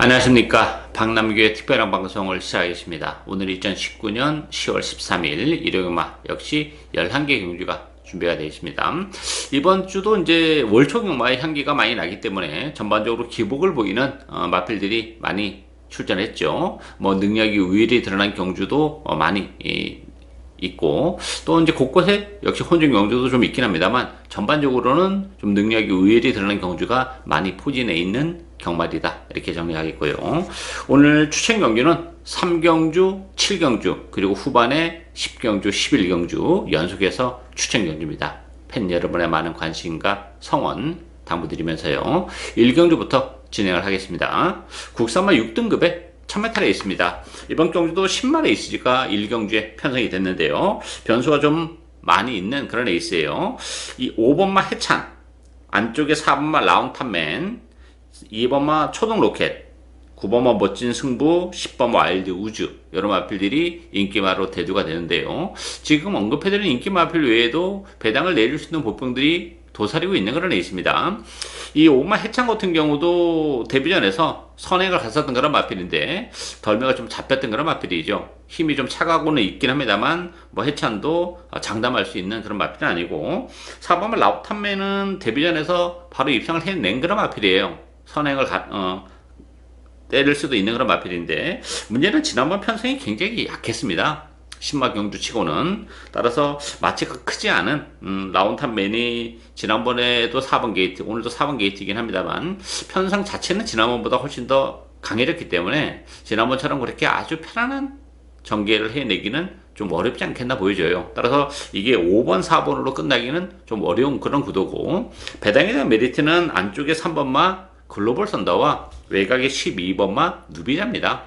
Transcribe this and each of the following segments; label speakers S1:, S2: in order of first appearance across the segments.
S1: 안녕하십니까. 박남규의 특별한 방송을 시작하겠습니다. 오늘 2019년 10월 13일 일요일마 역시 11개 경주가 준비가 되어 있습니다. 이번 주도 이제 월초 경마의 향기가 많이 나기 때문에 전반적으로 기복을 보이는 마필들이 많이 출전했죠. 뭐 능력이 우위히 드러난 경주도 많이 있고, 또 이제 곳곳에 역시 혼중 경주도 좀 있긴 합니다만 전반적으로는 좀 능력이 우위히 드러난 경주가 많이 포진해 있는 경마이다, 이렇게 정리하겠고요. 오늘 추천 경주는 3경주, 7경주, 그리고 후반에 10경주, 11경주 연속해서 추천 경주입니다. 팬 여러분의 많은 관심과 성원 당부드리면서요. 1경주부터 진행을 하겠습니다. 국산마 6등급에 1000m에 있습니다. 이번 경주도 10마리 에이스가 1경주에 편성이 됐는데요. 변수가 좀 많이 있는 그런 에이스예요. 이 5번마 해찬, 안쪽에 4번마 라운탑맨, 2번마 초등로켓, 9번마 멋진 승부, 10번마 와일드 우주, 이런 마필들이 인기마로 대두가 되는데요. 지금 언급해드린 인기 마필 외에도 배당을 내릴 수 있는 보병들이 도사리고 있는 그런 애 있습니다. 이 5번마 해창 같은 경우도 데뷔전에서 선행을 갔었던 그런 마필인데 덜매가 좀 잡혔던 그런 마필이죠. 힘이 좀 차가고는 있긴 합니다만 뭐 해찬도 장담할 수 있는 그런 마필은 아니고, 4번마 라우탄맨은 데뷔전에서 바로 입상을 해낸 그런 마필이에요. 선행을 때릴 수도 있는 그런 마필인데 문제는 지난번 편성이 굉장히 약했습니다. 신마 경주 치고는. 따라서 마치가 크지 않은 라운탑맨이 지난번에도 4번 게이트, 오늘도 4번 게이트이긴 합니다만 편성 자체는 지난번보다 훨씬 더 강해졌기 때문에 지난번처럼 그렇게 아주 편안한 전개를 해내기는 좀 어렵지 않겠나 보여져요. 따라서 이게 5번, 4번으로 끝나기는 좀 어려운 그런 구도고, 배당에 대한 메리트는 안쪽에 3번마 글로벌 썬더와 외곽에 12번마 누비자입니다.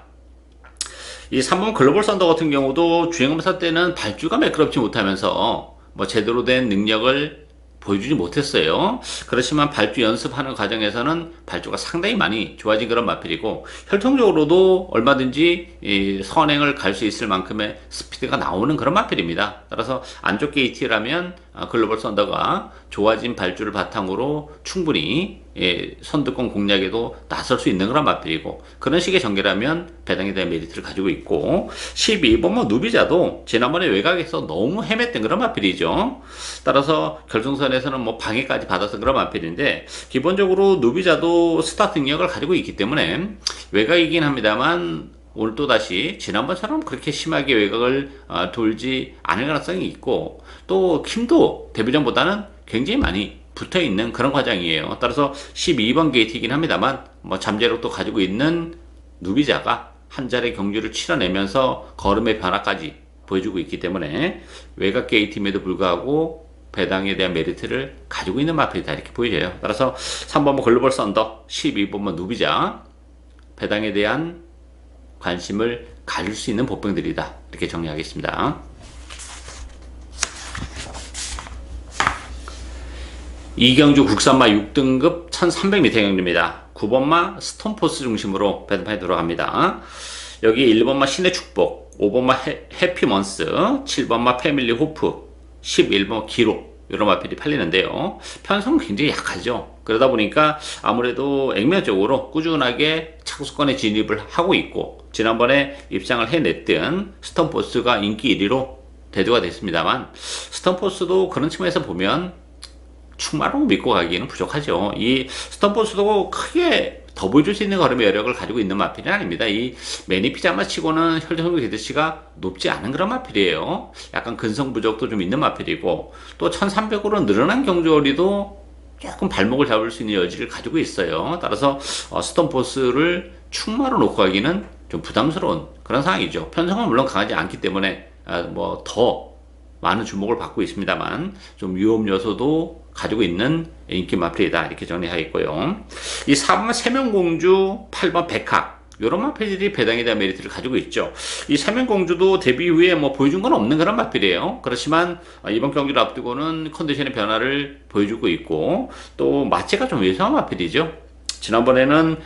S1: 이 3번 글로벌 썬더 같은 경우도 주행검사 때는 발주가 매끄럽지 못하면서 뭐 제대로 된 능력을 보여주지 못했어요. 그렇지만 발주 연습하는 과정에서는 발주가 상당히 많이 좋아진 그런 마필이고, 혈통적으로도 얼마든지 선행을 갈 수 있을 만큼의 스피드가 나오는 그런 마필입니다. 따라서 안쪽 게이트라면 글로벌 썬더가 좋아진 발주를 바탕으로 충분히 선두권 공략에도 나설 수 있는 그런 마필이고, 그런 식의 전개라면 배당에 대한 메리트를 가지고 있고, 12번 누비자도 지난번에 외곽에서 너무 헤맸던 그런 마필이죠. 따라서 결승선에서는 뭐 방해까지 받아서 그런 마필인데, 기본적으로 누비자도 스타트 능력을 가지고 있기 때문에 외곽이긴 합니다만 오늘 또 다시 지난번처럼 그렇게 심하게 외곽을 돌지 않을 가능성이 있고, 또 힘도 데뷔전보다는 굉장히 많이 붙어있는 그런 과정이에요. 따라서 12번 게이트이긴 합니다만 뭐 잠재력도 가지고 있는 누비자가 한 자리 경주를 치러내면서 걸음의 변화까지 보여주고 있기 때문에 외곽 게이트임에도 불구하고 배당에 대한 메리트를 가지고 있는 마필이다, 이렇게 보여져요. 따라서 3번마 글로벌 썬더, 12번마 누비자, 배당에 대한 관심을 가질 수 있는 보병들이다, 이렇게 정리하겠습니다. 2경주 국산마 6등급 1300m 경주입니다. 9번마 스톤포스 중심으로 배당판에 들어갑니다. 여기 1번마 신의 축복, 5번마 해피먼스, 7번마 패밀리 호프, 11번 기록, 이런 마필이 팔리는데요. 편성은 굉장히 약하죠. 그러다 보니까 아무래도 액면적으로 꾸준하게 착수권에 진입을 하고 있고, 지난번에 입상을 해냈던 스톤포스가 인기 1위로 대두가 됐습니다만, 스톤포스도 그런 측면에서 보면 충마로 믿고 가기에는 부족하죠. 이 스톤포스도 크게 더 보여줄 수 있는 걸음의 여력을 가지고 있는 마필은 아닙니다. 이 매니피자마 치고는 혈전성도 기대치가 높지 않은 그런 마필이에요. 약간 근성 부족도 좀 있는 마필이고, 또 1300으로 늘어난 경주거리도 조금 발목을 잡을 수 있는 여지를 가지고 있어요. 따라서 스톤포스를 충마로 놓고 가기는 좀 부담스러운 그런 상황이죠. 편성은 물론 강하지 않기 때문에 뭐 더 많은 주목을 받고 있습니다만 좀 위험 요소도 가지고 있는 인기 마필이다, 이렇게 정리하겠고요. 이 4번 세명공주, 8번 백학, 이런 마필들이 배당에 대한 메리트를 가지고 있죠. 이 세명공주도 데뷔 후에 뭐 보여준 건 없는 그런 마필이에요. 그렇지만 이번 경기를 앞두고는 컨디션의 변화를 보여주고 있고, 또 마체가 좀 왜소한 마필이죠. 지난번에는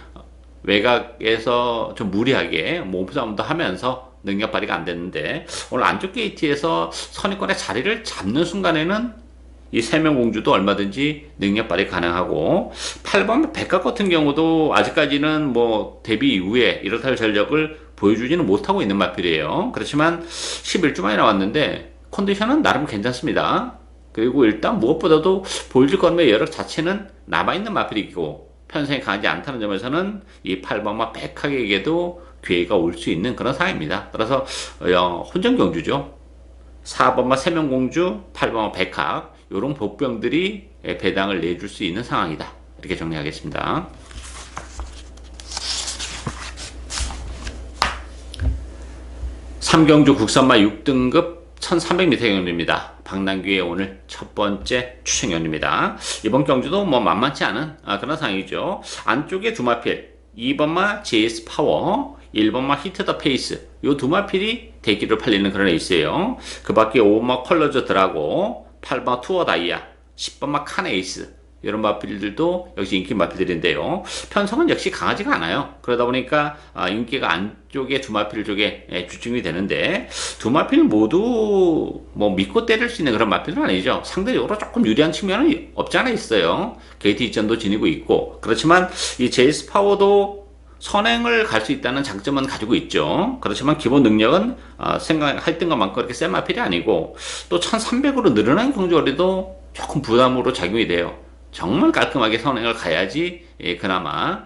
S1: 외곽에서 좀 무리하게 몸싸움도 하면서 능력 발휘가 안 됐는데, 오늘 안쪽 게이트에서 선입권의 자리를 잡는 순간에는 이 세명공주도 얼마든지 능력 발휘 가능하고 8번 백합 같은 경우도 아직까지는 뭐 데뷔 이후에 이렇다 할 전력을 보여주지는 못하고 있는 마필이에요. 그렇지만 11주 만에 나왔는데 컨디션은 나름 괜찮습니다. 그리고 일단 무엇보다도 보여줄 것의 여력 자체는 남아있는 마필이고 편성이 강하지 않다는 점에서는 이 8번마 백학에게도 기회가 올 수 있는 그런 상황입니다. 따라서 혼전 경주죠. 4번마 세명공주, 8번마 백학 이런 복병들이 배당을 내줄 수 있는 상황이다. 이렇게 정리하겠습니다. 삼경주 국산마 6등급 1300m 경주입니다. 박남규의 오늘 첫 번째 추천 경주입니다. 이번 경주도 뭐 만만치 않은 그런 상황이죠. 안쪽에 두 마필, 2번마 JS 파워, 1번마 히트 더 페이스, 요 두 마필이 대기로 팔리는 그런 에이스예요. 그 밖에 5번마 컬러저 드라고, 8번마 투어 다이아, 10번마 칸 에이스, 이런 마필들도 역시 인기 마필들인데요. 편성은 역시 강하지가 않아요. 그러다 보니까 인기가 안쪽에 두 마필 쪽에 집중이 되는데, 두 마필 모두 뭐 믿고 때릴 수 있는 그런 마필은 아니죠. 상대적으로 조금 유리한 측면은 없지 않아 있어요. 게이트 이점도 지니고 있고. 그렇지만 이 제이스 파워도 선행을 갈 수 있다는 장점은 가지고 있죠. 그렇지만 기본 능력은 생각할 때만큼 그렇게 센 마필이 아니고, 또 1300으로 늘어난 경주거리도 조금 부담으로 작용이 돼요. 정말 깔끔하게 선행을 가야지 그나마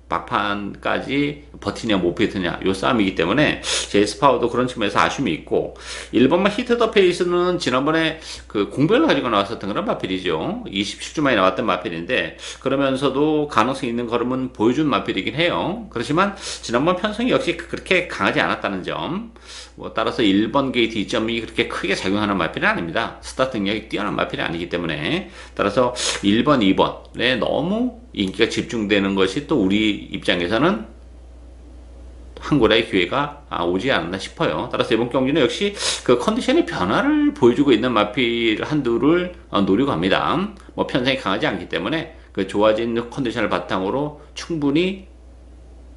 S1: 막판까지 버티냐 못 버티냐 요 싸움이기 때문에 제이스 파워도 그런 측면에서 아쉬움이 있고, 1번만 히트 더 페이스는 지난번에 그 공백을 가지고 나왔었던 그런 마필이죠. 27주 만에 나왔던 마필인데 그러면서도 가능성 있는 걸음은 보여준 마필이긴 해요. 그렇지만 지난번 편성이 역시 그렇게 강하지 않았다는 점, 뭐 따라서 1번 게이트 이점이 그렇게 크게 작용하는 마필은 아닙니다. 스타트 능력이 뛰어난 마필이 아니기 때문에. 따라서 1번, 2번에 너무 인기가 집중되는 것이 또 우리 입장에서는 한 골의 기회가 오지 않았나 싶어요. 따라서 이번 경기는 역시 그 컨디션의 변화를 보여주고 있는 마필 한두를 노리고 합니다. 뭐 편성이 강하지 않기 때문에 그 좋아진 컨디션을 바탕으로 충분히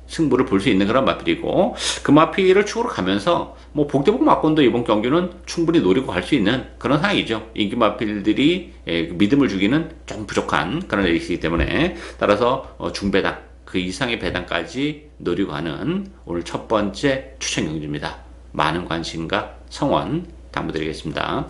S1: 승부를 볼 수 있는 그런 마필이고, 그 마필을 축으로 가면서 뭐 복대복 막건도 이번 경기는 충분히 노리고 갈 수 있는 그런 상황이죠. 인기 마필들이 믿음을 주기는 좀 부족한 그런 레이스이기 때문에, 따라서 중배당 그 이상의 배당까지 노리고 하는 오늘 첫 번째 추천 경주입니다. 많은 관심과 성원 당부드리겠습니다.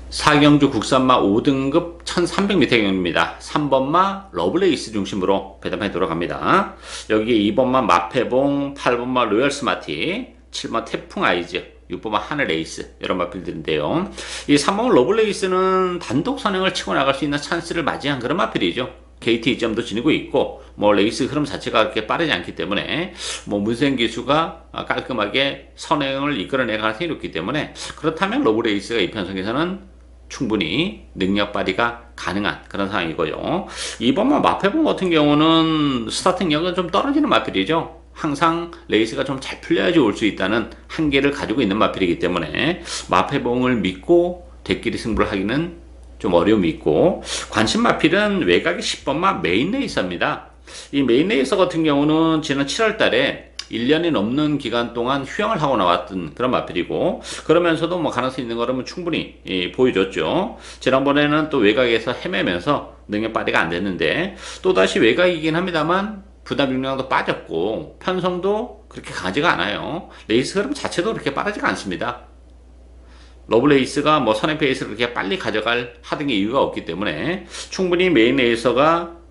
S1: 4경주 국산마 5등급 1300m 경주입니다. 3번마 러블레이스 중심으로 배당판에 들어갑니다. 여기에 2번마 마페봉, 8번마 로열 스마티, 7번 태풍 아이즈, 6번마 하늘 에이스, 이런 마필들인데요. 이 3번 러블레이스는 단독 선행을 치고 나갈 수 있는 찬스를 맞이한 그런 마필이죠. 게이트 이점도 지니고 있고, 뭐 레이스 흐름 자체가 그렇게 빠르지 않기 때문에 뭐 문세영 기수가 깔끔하게 선행을 이끌어낼 가능성이 높기 때문에, 그렇다면 러블레이스가 이 편성에서는 충분히 능력 발휘가 가능한 그런 상황이고요. 2번만 마페봉 같은 경우는 스타팅력은 좀 떨어지는 마필이죠. 항상 레이스가 좀 잘 풀려야지 올 수 있다는 한계를 가지고 있는 마필이기 때문에 마페봉을 믿고 대끼리 승부를 하기는 좀 어려움이 있고, 관심 마필은 외곽의 10번마 메인 레이서입니다. 이 메인 레이서 같은 경우는 지난 7월 달에 1년이 넘는 기간 동안 휴양을 하고 나왔던 그런 마필이고, 그러면서도 뭐 가능성 있는 거라면 충분히 보여줬죠. 지난번에는 또 외곽에서 헤매면서 능력 발휘가 안 됐는데 또다시 외곽이긴 합니다만 부담 중량도 빠졌고 편성도 그렇게 강하지가 않아요. 레이스 흐름 자체도 그렇게 빠르지가 않습니다. 러블레이스가 뭐 선행 페이스를 그렇게 빨리 가져갈 하등의 이유가 없기 때문에 충분히 메인 레이서가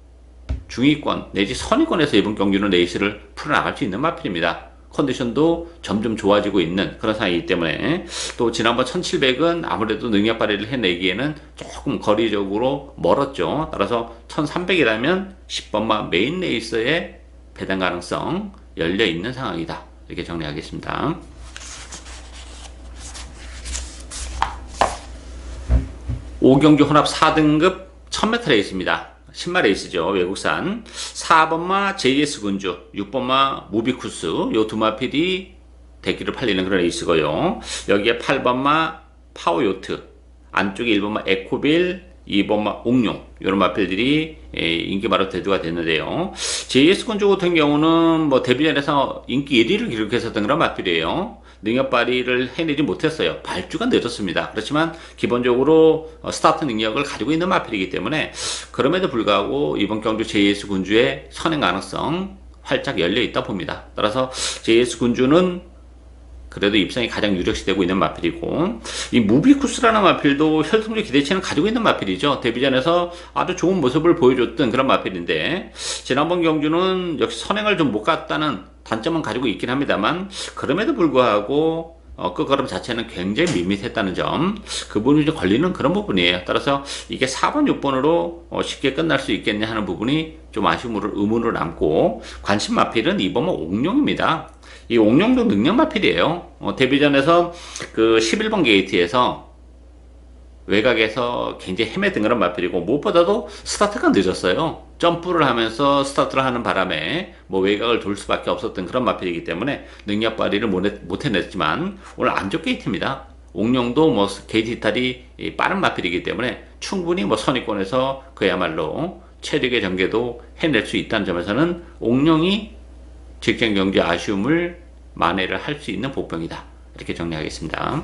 S1: 중위권 내지 선위권에서 이번 경기는 레이스를 풀어나갈 수 있는 마필입니다. 컨디션도 점점 좋아지고 있는 그런 상황이기 때문에, 또 지난번 1700은 아무래도 능력 발휘를 해내기에는 조금 거리적으로 멀었죠. 따라서 1300이라면 10번마 메인 레이서의 배당 가능성 열려 있는 상황이다. 이렇게 정리하겠습니다. 5경주 혼합 4등급 1000m 레이스입니다. 신마 레이스죠. 외국산. 4번마 JS군주, 6번마 무비쿠스, 요 두 마필이 대기를 팔리는 그런 레이스고요. 여기에 8번마 파워요트, 안쪽에 1번마 에코빌, 2번마 옥룡, 이런 마필들이 인기 바로 대두가 됐는데요. JS군주 같은 경우는 뭐 데뷔전에서 인기 1위를 기록했었던 그런 마필이에요. 능력 발휘를 해내지 못했어요. 발주가 늦었습니다. 그렇지만 기본적으로 스타트 능력을 가지고 있는 마필이기 때문에 그럼에도 불구하고 이번 경주 JS 군주의 선행 가능성 활짝 열려 있다 봅니다. 따라서 JS 군주는 그래도 입상이 가장 유력시되고 있는 마필이고, 이 무비쿠스라는 마필도 혈통적 기대치는 가지고 있는 마필이죠. 데뷔전에서 아주 좋은 모습을 보여줬던 그런 마필인데, 지난번 경주는 역시 선행을 좀 못 갔다는 단점은 가지고 있긴 합니다만, 그럼에도 불구하고 끝걸음 자체는 굉장히 밋밋했다는 점, 그 부분이 좀 걸리는 그런 부분이에요. 따라서 이게 4번, 6번으로 쉽게 끝날 수 있겠냐 하는 부분이 좀 아쉬움으로 의문으로 남고, 관심 마필은 2번은 옥룡입니다. 이 옥룡도 능력 마필이에요. 데뷔전에서 그 11번 게이트에서 외곽에서 굉장히 헤매던 그런 마필이고, 무엇보다도 스타트가 늦었어요. 점프를 하면서 스타트를 하는 바람에 뭐 외곽을 돌 수밖에 없었던 그런 마필이기 때문에 능력 발휘를 못 해냈지만, 오늘 안 좋게 게이트입니다. 옥룡도 뭐 게이트 이탈이 빠른 마필이기 때문에 충분히 뭐 선위권에서 그야말로 체력의 전개도 해낼 수 있다는 점에서는 옥룡이 직전 경기 아쉬움을 만회를 할 수 있는 복병이다. 이렇게 정리하겠습니다.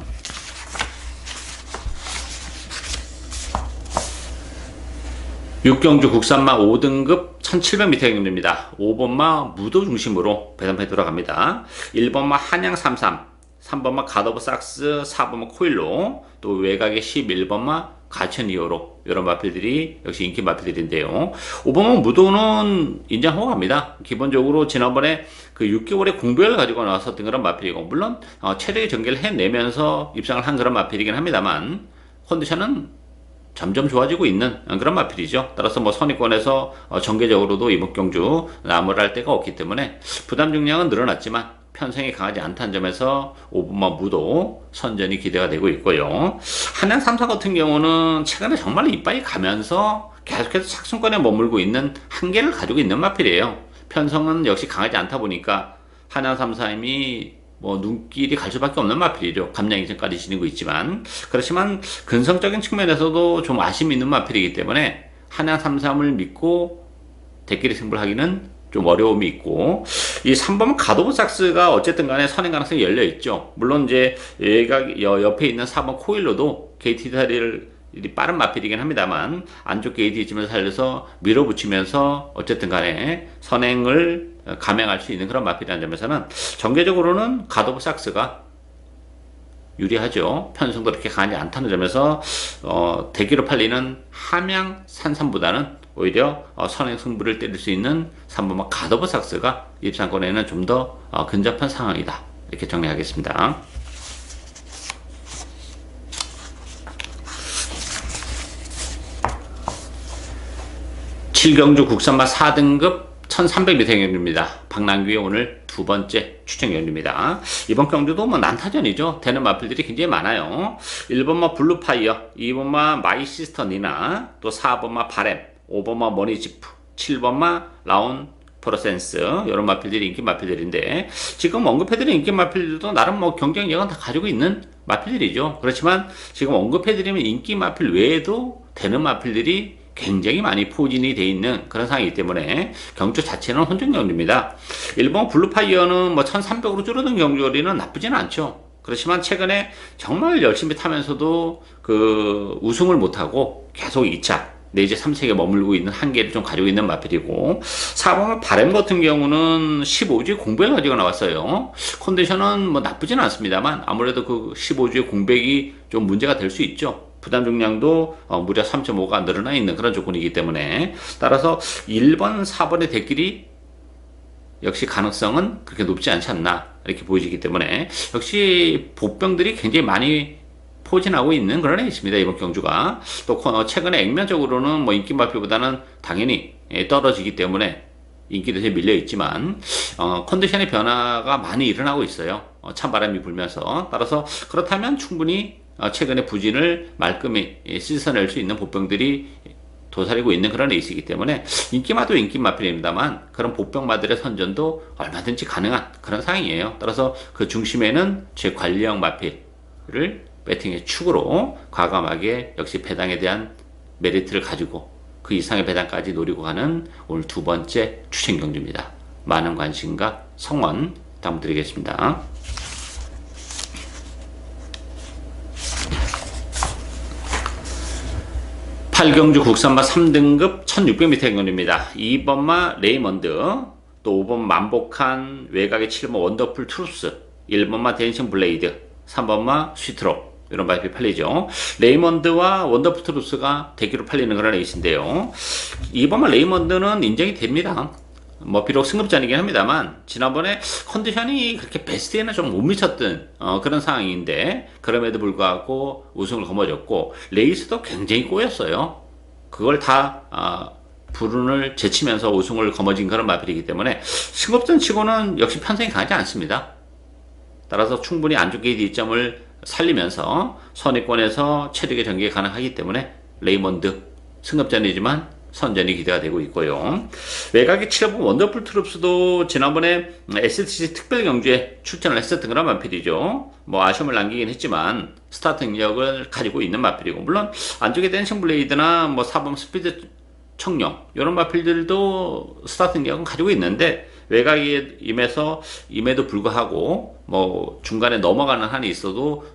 S1: 육경주 국산마 5등급 1700m 경주입니다. 5번마 무도 중심으로 배당패 돌아갑니다. 1번마 한양 33, 3번마 갓오브 삭스, 4번마 코일로, 또 외곽의 11번마 가천 2호로, 이런 마필들이 역시 인기 마필들인데요. 5번마 무도는 인정 허가합니다. 기본적으로 지난번에 그 6개월의 공백을 가지고 나왔었던 그런 마필이고, 물론 체력의 전개를 해내면서 입상을 한 그런 마필이긴 합니다만, 컨디션은 점점 좋아지고 있는 그런 마필이죠. 따라서 뭐 선위권에서 정계적으로도 이번 경주 나무를 할 데가 없기 때문에 부담 중량은 늘어났지만 편성이 강하지 않다는 점에서 5번마 무도 선전이 기대가 되고 있고요. 한양 3사 같은 경우는 최근에 정말 이빨이 가면서 계속해서 착순권에 머물고 있는 한계를 가지고 있는 마필이에요. 편성은 역시 강하지 않다 보니까 한양 3사임이 뭐 눈길이 갈 수밖에 없는 마필이죠. 감량 이전까지 지니고 있지만, 그렇지만 근성적인 측면에서도 좀 아쉬움이 있는 마필이기 때문에 한양 3-3을 믿고 대끼리 승부하기는 좀 어려움이 있고, 이 3번 갓오브 삭스가 어쨌든 간에 선행 가능성이 열려 있죠. 물론 이제 얘가 옆에 있는 4번 코일로도 게이트 다리를 빠른 마필이긴 합니다만, 안쪽 게이트 지면서 살려서 밀어붙이면서 어쨌든 간에 선행을 감행할 수 있는 그런 마필이라는 점에서는 전개적으로는 갓오브 삭스가 유리하죠. 편성도 그렇게 강하지 않다는 점에서 대기로 팔리는 함양 산삼보다는 오히려 선행 승부를 때릴 수 있는 3번마 갓오브 삭스가 입상권에는 좀 더 근접한 상황이다. 이렇게 정리하겠습니다. 칠경주 국산마 4등급 1300m 경주입니다. 박남규의 오늘 두 번째 추천 경주입니다. 이번 경주도 뭐 난타전이죠. 되는 마필들이 굉장히 많아요. 1번마 블루파이어, 2번마 마이 시스터 니나, 또 4번마 바렘, 5번마 머니지프, 7번마 라운 프로센스, 이런 마필들이 인기 마필들인데, 지금 언급해드린 인기 마필들도 나름 뭐 경쟁력은 다 가지고 있는 마필들이죠. 그렇지만 지금 언급해드리면 인기 마필 외에도 되는 마필들이 굉장히 많이 포진이 돼 있는 그런 상황이기 때문에 경주 자체는 혼전 경주입니다. 일본 블루파이어는 뭐 1300으로 줄어든 경주거리는 나쁘지는 않죠. 그렇지만 최근에 정말 열심히 타면서도 그 우승을 못하고 계속 2차 내지 3세에 머물고 있는 한계를 좀 가지고 있는 마필이고, 4번은 바램 같은 경우는 15주의 공백을 가지고 나왔어요. 컨디션은 뭐 나쁘지는 않습니다만 아무래도 그 15주의 공백이 좀 문제가 될 수 있죠. 부담 중량도 무려 3.5가 늘어나 있는 그런 조건이기 때문에, 따라서 1번, 4번의 대끼리 역시 가능성은 그렇게 높지 않지 않나 이렇게 보여지기 때문에, 역시 보병들이 굉장히 많이 포진하고 있는 그런 애 있습니다. 이번 경주가 또 최근에 액면적으로는 뭐 인기 마필보다는 당연히 떨어지기 때문에 인기도에 밀려 있지만 컨디션의 변화가 많이 일어나고 있어요. 찬바람이 불면서. 따라서 그렇다면 충분히 최근에 부진을 말끔히 씻어낼 수 있는 보병들이 도사리고 있는 그런 레이스이기 때문에 인기마도 인기 마필입니다만 그런 보병마들의 선전도 얼마든지 가능한 그런 상황이에요. 따라서 그 중심에는 제 관리형 마필을 배팅의 축으로 과감하게 역시 배당에 대한 메리트를 가지고 그 이상의 배당까지 노리고 가는 오늘 두 번째 추천 경주입니다. 많은 관심과 성원 부탁드리겠습니다. 18경주 국산마 3등급 1600m 행운입니다. 2번마 레이먼드, 또 5번 만복한, 외곽의 7번 원더풀 트루스, 1번마 댄싱 블레이드, 3번마 스위트로, 이런 마필이 팔리죠. 레이먼드와 원더풀 트루스가 대기로 팔리는 그런 레이스인데요. 2번마 레이먼드는 인정이 됩니다. 뭐 비록 승급전이긴 합니다만 지난번에 컨디션이 그렇게 베스트에는 좀 못 미쳤던 그런 상황인데, 그럼에도 불구하고 우승을 거머쥐었고 레이스도 굉장히 꼬였어요. 그걸 다 불운을 제치면서 우승을 거머쥔 그런 마필이기 때문에 승급전 치고는 역시 편성이 강하지 않습니다. 따라서 충분히 안쪽 게이트 이점을 살리면서 선의권에서 체력의 전개가 가능하기 때문에 레이먼드 승급전이지만 선전이 기대가 되고 있고요. 외곽의 7번 원더풀 트룹스도 지난번에 STC 특별 경주에 출전을 했었던 그런 마필이죠. 뭐 아쉬움을 남기긴 했지만 스타트 능력을 가지고 있는 마필이고, 물론 안쪽에 댄싱 블레이드나 뭐 4번 스피드 청룡 이런 마필들도 스타트 능력은 가지고 있는데 외곽에 임에도 불구하고 뭐 중간에 넘어가는 한이 있어도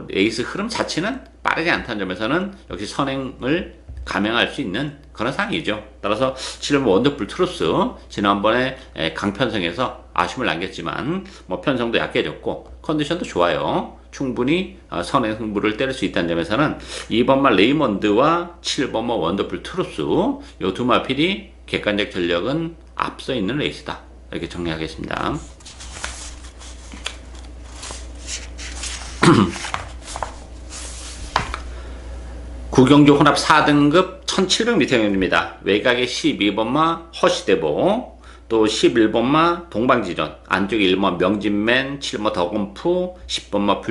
S1: 레이스 흐름 자체는 빠르지 않다는 점에서는 역시 선행을 감행할 수 있는 그런 상황이죠. 따라서 7번 원더풀 트루스 지난번에 강편성에서 아쉬움을 남겼지만 뭐 편성도 약해졌고 컨디션도 좋아요. 충분히 선행 승부를 때릴 수 있다는 점에서는 2번마 레이먼드와 7번마 원더풀 트루스 이 두 마필이 객관적 전력은 앞서 있는 레이스다, 이렇게 정리하겠습니다. 구경주 혼합 4등급 1700m입니다. 외곽에 12번마 허시대보, 또 11번마 동방지전, 안쪽에 1번마 명진맨, 7번마 덕원프, 10번마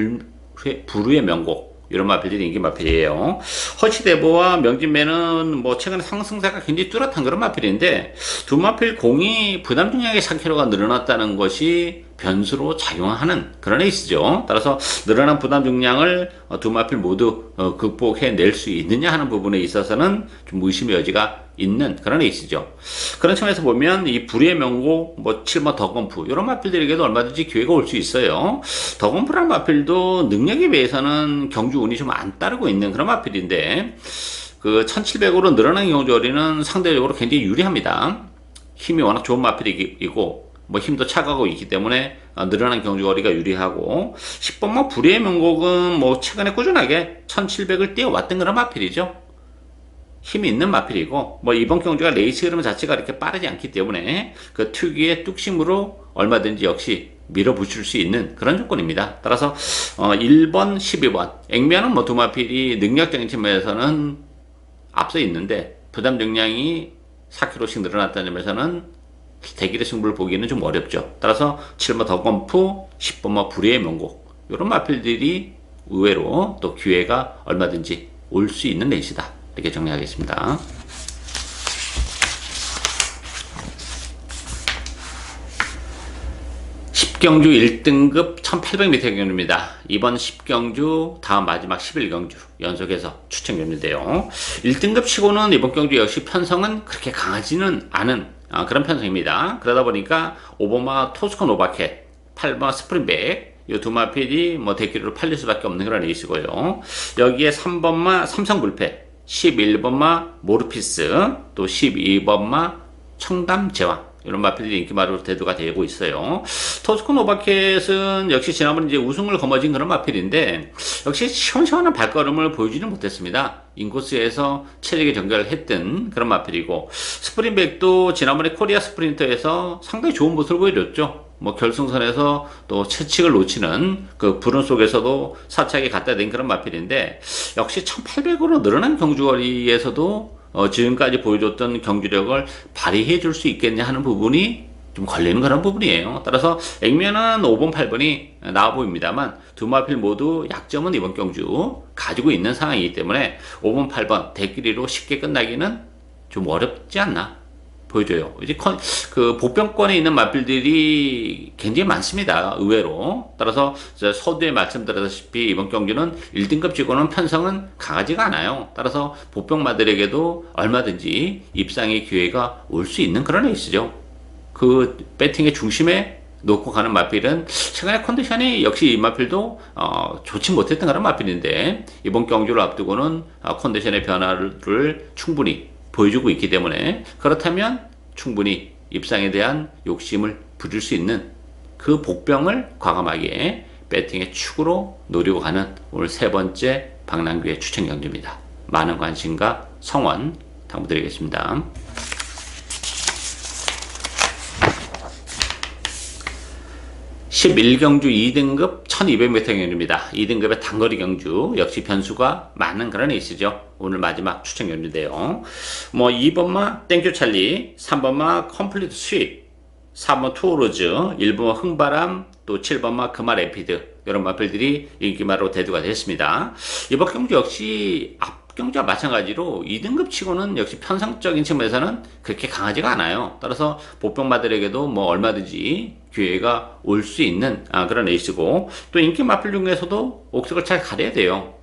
S1: 불후의 명곡, 이런 마필들이 인기 마필이에요. 허시대보와 명진맨은 뭐 최근에 상승세가 굉장히 뚜렷한 그런 마필인데 두 마필 공이 부담 중량의 4kg가 늘어났다는 것이 변수로 작용하는 그런 레이스죠. 따라서 늘어난 부담 중량을 두 마필 모두 극복해낼 수 있느냐 하는 부분에 있어서는 좀 의심의 여지가 있는 그런 레이스죠. 그런 측면에서 보면 이 불의 명곡, 뭐 7번 덕건프 이런 마필들에게도 얼마든지 기회가 올 수 있어요. 덕건프란 마필도 능력에 비해서는 경주 운이 좀 안 따르고 있는 그런 마필인데 그 1700으로 늘어난 경주거리는 상대적으로 굉장히 유리합니다. 힘이 워낙 좋은 마필이고 뭐 힘도 차가고 있기 때문에 늘어난 경주거리가 유리하고, 10번마 불의 명곡은 뭐 최근에 꾸준하게 1700을 뛰어왔던 그런 마필이죠. 힘이 있는 마필이고 뭐 이번 경주가 레이스 흐름 자체가 이렇게 빠르지 않기 때문에 그 특유의 뚝심으로 얼마든지 역시 밀어붙일 수 있는 그런 조건입니다. 따라서 1번, 12번 액면은 뭐 두 마필이 능력적인 측면에서는 앞서 있는데 부담 중량이 4kg씩 늘어났다는 점에서는 대길의 승부를 보기에는 좀 어렵죠. 따라서 7번 덕건프, 10번마 불의의 명곡 이런 마필들이 의외로 또 기회가 얼마든지 올 수 있는 레이스다, 이렇게 정리하겠습니다. 경주 1등급 1800m 경주입니다. 이번 10경주 다음 마지막 11경주 연속해서 추천경주인데요. 1등급 치고는 이번 경주 역시 편성은 그렇게 강하지는 않은 그런 편성입니다. 그러다 보니까 5번마 토스코 노바켓, 8번마 스프링백 이 두 마필이 뭐 대기로 팔릴 수밖에 없는 그런 레이스고요. 여기에 3번마 삼성불패, 11번마 모르피스, 또 12번마 청담제왕 이런 마필들이 인기마로 대두가 되고 있어요. 토스코 노바켓은 역시 지난번 이제 우승을 거머쥔 그런 마필인데 역시 시원시원한 발걸음을 보여주지는 못했습니다. 인코스에서 체력의 전개를 했던 그런 마필이고, 스프린백도 지난번에 코리아 스프린터에서 상당히 좋은 모습을 보여줬죠. 뭐 결승선에서 또 채찍을 놓치는 그 불운 속에서도 사차게 갖다 댄 그런 마필인데 역시 1800으로 늘어난 경주거리에서도 지금까지 보여줬던 경주력을 발휘해 줄 수 있겠냐 하는 부분이 좀 걸리는 그런 부분이에요. 따라서 액면은 5번, 8번이 나와 보입니다만 두 마필 모두 약점은 이번 경주 가지고 있는 상황이기 때문에 5번, 8번 대끼리로 쉽게 끝나기는 좀 어렵지 않나 보여줘요. 이제 그 보병권에 있는 마필들이 굉장히 많습니다, 의외로. 따라서 서두에 말씀드렸다시피 이번 경주는 1등급 치고는 편성은 강하지가 않아요. 따라서 보병마들에게도 얼마든지 입상의 기회가 올 수 있는 그런 레이스죠. 그 배팅의 중심에 놓고 가는 마필은 최근에 컨디션이 역시 이 마필도 좋지 못했던 그런 마필인데 이번 경주를 앞두고는 컨디션의 변화를 충분히 보여주고 있기 때문에 그렇다면 충분히 입상에 대한 욕심을 부릴 수 있는 그 복병을 과감하게 배팅의 축으로 노리고 가는 오늘 세 번째 박남규의 추천 경주입니다. 많은 관심과 성원 당부드리겠습니다. 11경주 2등급 1200m 경주입니다. 2등급의 단거리 경주 역시 변수가 많은 그런 레이스죠. 오늘 마지막 추천 경주인데요. 2번마 땡큐 찰리, 3번마 컴플리트 스윕, 4번 투어로즈, 1번마 흥바람, 또 7번마 금화 레피드 이런 마필들이 인기마로 대두가 됐습니다. 이번 경주 역시 경주와 마찬가지로 2등급 치고는 역시 편성적인 측면에서는 그렇게 강하지가 않아요. 따라서 복병마들에게도 얼마든지 기회가 올 수 있는 그런 레이스고, 또 인기 마필 중에서도 옥석을 잘 가려야 돼요.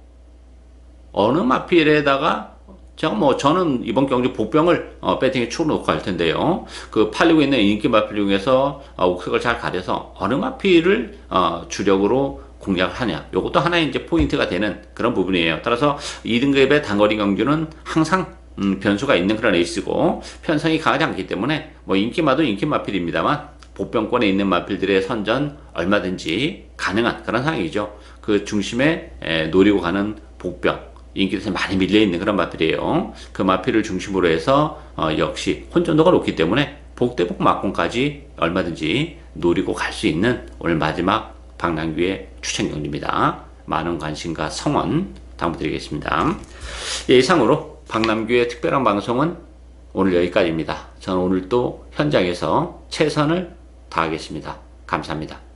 S1: 어느 마필에다가 저는 이번 경주 복병을 배팅에 축으로 놓고 갈 텐데요. 그 팔리고 있는 인기 마필 중에서 옥석을 잘 가려서 어느 마필을 주력으로 공략을 하냐, 요것도 하나의 이제 포인트가 되는 그런 부분이에요. 따라서 2등급의 단거리 경주는 항상 변수가 있는 그런 레이스고, 편성이 강하지 않기 때문에 인기마도 인기 마필입니다만 복병권에 있는 마필들의 선전 얼마든지 가능한 그런 상황이죠. 그 중심에 노리고 가는 복병, 인기에서 많이 밀려있는 그런 마필이에요. 그 마필을 중심으로 해서 역시 혼전도가 높기 때문에 복대복 막공까지 얼마든지 노리고 갈 수 있는 오늘 마지막 박남규의 추천 경주입니다. 많은 관심과 성원 당부드리겠습니다. 이상으로 박남규의 특별한 방송은 오늘 여기까지입니다. 저는 오늘 또 현장에서 최선을 다하겠습니다. 감사합니다.